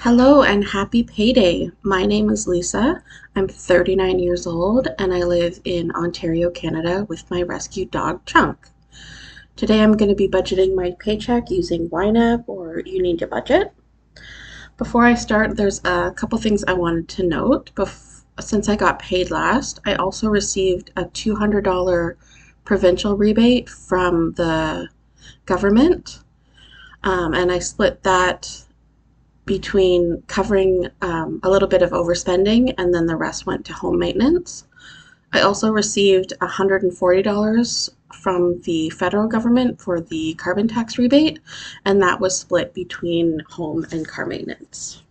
Hello and happy payday. My name is Lisa. I'm 39 years old and I live in Ontario, Canada with my rescue dog Chunk. Today I'm going to be budgeting my paycheck using YNAB or You Need to Budget. Before I start, there's a couple things I wanted to note. Since I got paid last, I also received a $200 provincial rebate from the government, and I split that between covering a little bit of overspending and then the rest went to home maintenance. I also received $140 from the federal government for the carbon tax rebate, and that was split between home and car maintenance.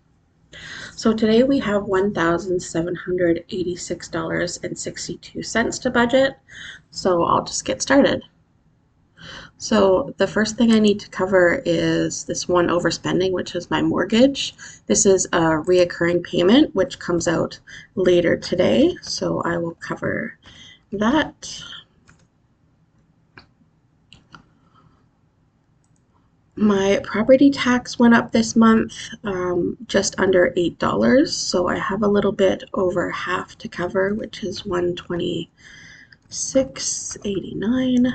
So today we have $1,786.62 to budget, so I'll just get started. So the first thing I need to cover is this one overspending, which is my mortgage. This is a reoccurring payment, which comes out later today. So I will cover that. My property tax went up this month, just under $8. So I have a little bit over half to cover, which is $126.89.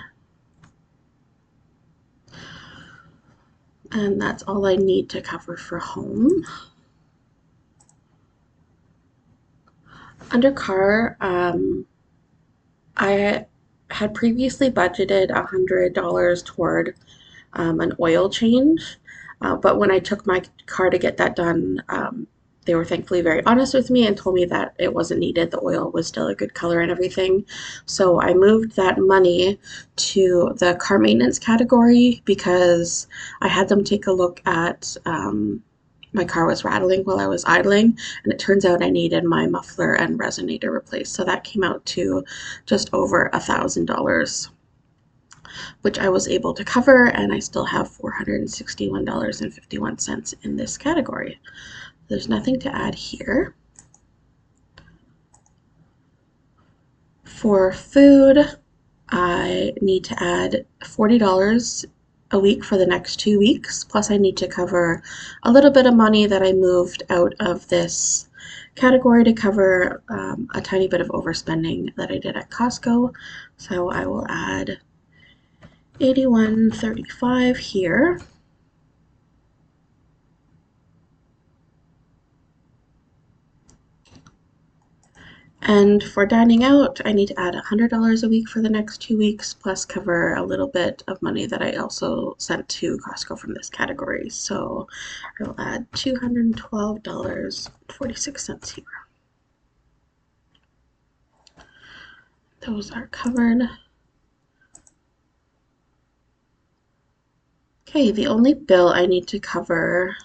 And that's all I need to cover for home. Under car, I had previously budgeted $100 toward an oil change, but when I took my car to get that done, they were thankfully very honest with me and told me that it wasn't needed. The oil was still a good color and everything. So I moved that money to the car maintenance category because I had them take a look at my car was rattling while I was idling, and it turns out I needed my muffler and resonator replaced. So that came out to just over $1,000, which I was able to cover, and I still have $461.51 in this category. There's nothing to add here. For food, I need to add $40 a week for the next 2 weeks, plus I need to cover a little bit of money that I moved out of this category to cover a tiny bit of overspending that I did at Costco. So I will add $81.35 here. And for dining out, I need to add $100 a week for the next 2 weeks, plus cover a little bit of money that I also sent to Costco from this category. So I'll add $212.46 here. Those are covered. Okay, the only bill I need to cover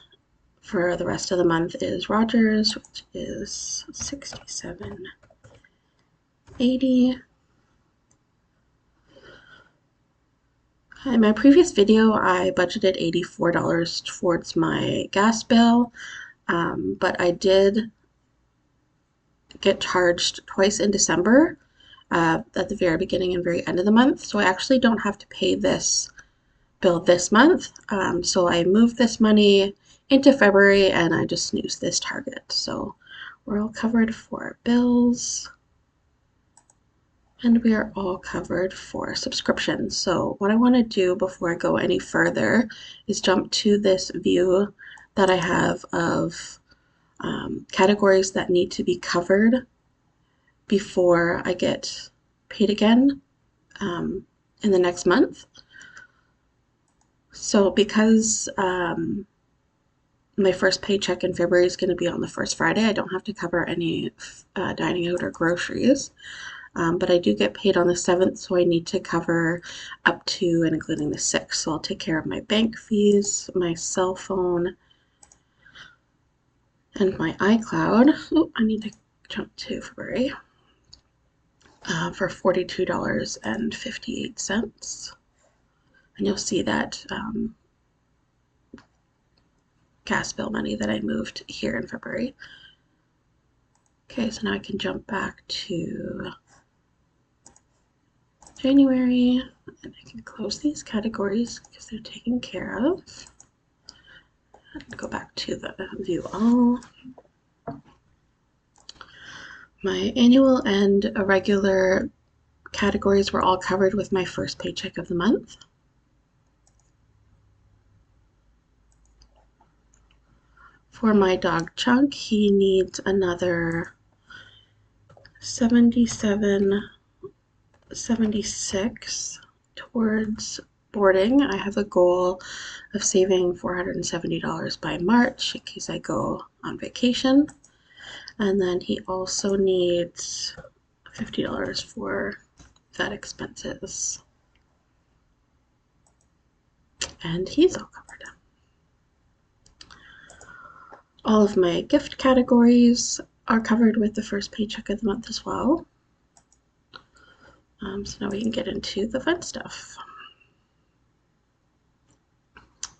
for the rest of the month is Rogers, which is $67.80. In my previous video, I budgeted $84 towards my gas bill, but I did get charged twice in December, at the very beginning and very end of the month, so I actually don't have to pay this bill this month. So I moved this money into February and I just snoozed this target. So we're all covered for bills. And we are all covered for subscriptions. So what I want to do before I go any further is jump to this view that I have of categories that need to be covered before I get paid again in the next month. So because my first paycheck in February is going to be on the first Friday, I don't have to cover any dining out or groceries. But I do get paid on the 7th, so I need to cover up to and including the 6th. So I'll take care of my bank fees, my cell phone, and my iCloud. Oh, I need to jump to February for $42.58. And you'll see that gas bill money that I moved here in February. Okay, so now I can jump back to January, and I can close these categories because they're taken care of. Go back to the view all. My annual and irregular categories were all covered with my first paycheck of the month. For my dog Chonk, he needs another 76 towards boarding. I have a goal of saving $470 by March in case I go on vacation. And then he also needs $50 for vet expenses. And he's all covered. All of my gift categories are covered with the first paycheck of the month as well. So now we can get into the fun stuff.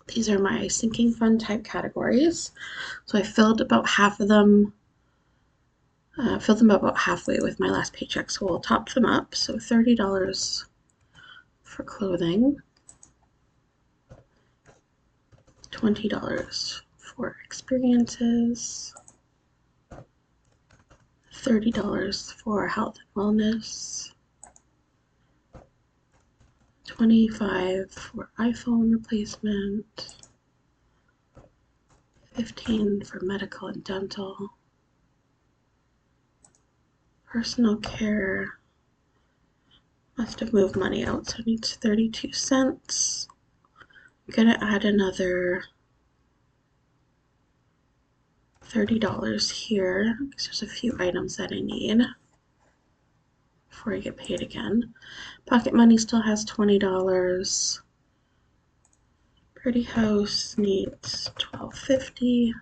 These are my sinking fund type categories. So I filled about half of them, filled them about halfway with my last paycheck. So we'll top them up. So $30 for clothing, $20 for experiences, $30 for health and wellness, $25 for iPhone replacement, $15 for medical and dental, personal care. Must have moved money out, so it needs 32 cents. I'm gonna add another $30 here because there's a few items that I need before I get paid again. Pocket money still has $20. Pretty house needs $12.50.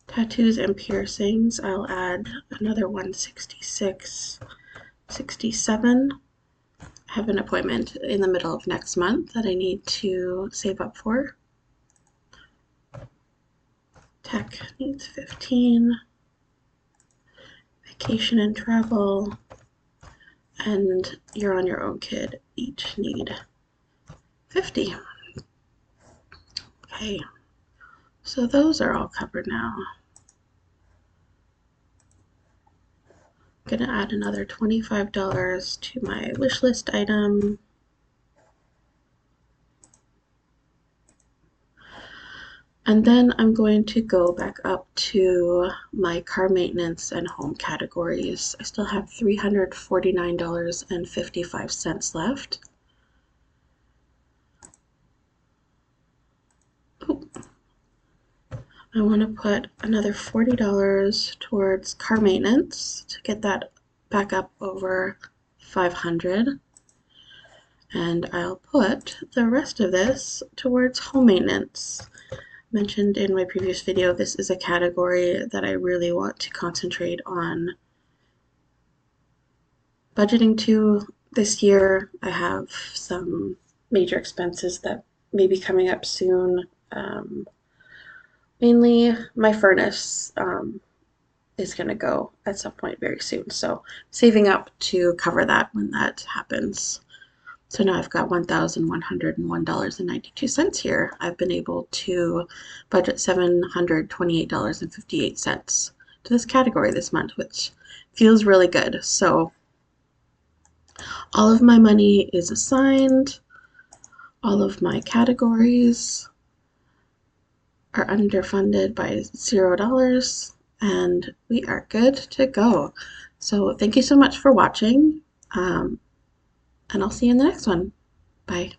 Tattoos and piercings, I'll add another $166.67. I have an appointment in the middle of next month that I need to save up for. Tech needs $15. Vacation and travel and you're on your own kid each need $50. Okay, so those are all covered now. I'm gonna add another $25 to my wish list item. And then I'm going to go back up to my car maintenance and home categories. I still have $349.55 left. I want to put another $40 towards car maintenance to get that back up over $500. And I'll put the rest of this towards home maintenance. Mentioned in my previous video, this is a category that I really want to concentrate on budgeting to this year. I have some major expenses that may be coming up soon. Mainly my furnace is going to go at some point very soon, so saving up to cover that when that happens. So now I've got $1,101.92 here. I've been able to budget $728.58 to this category this month, which feels really good. So all of my money is assigned, all of my categories are underfunded by $0, and we are good to go. So thank you so much for watching, and I'll see you in the next one. Bye.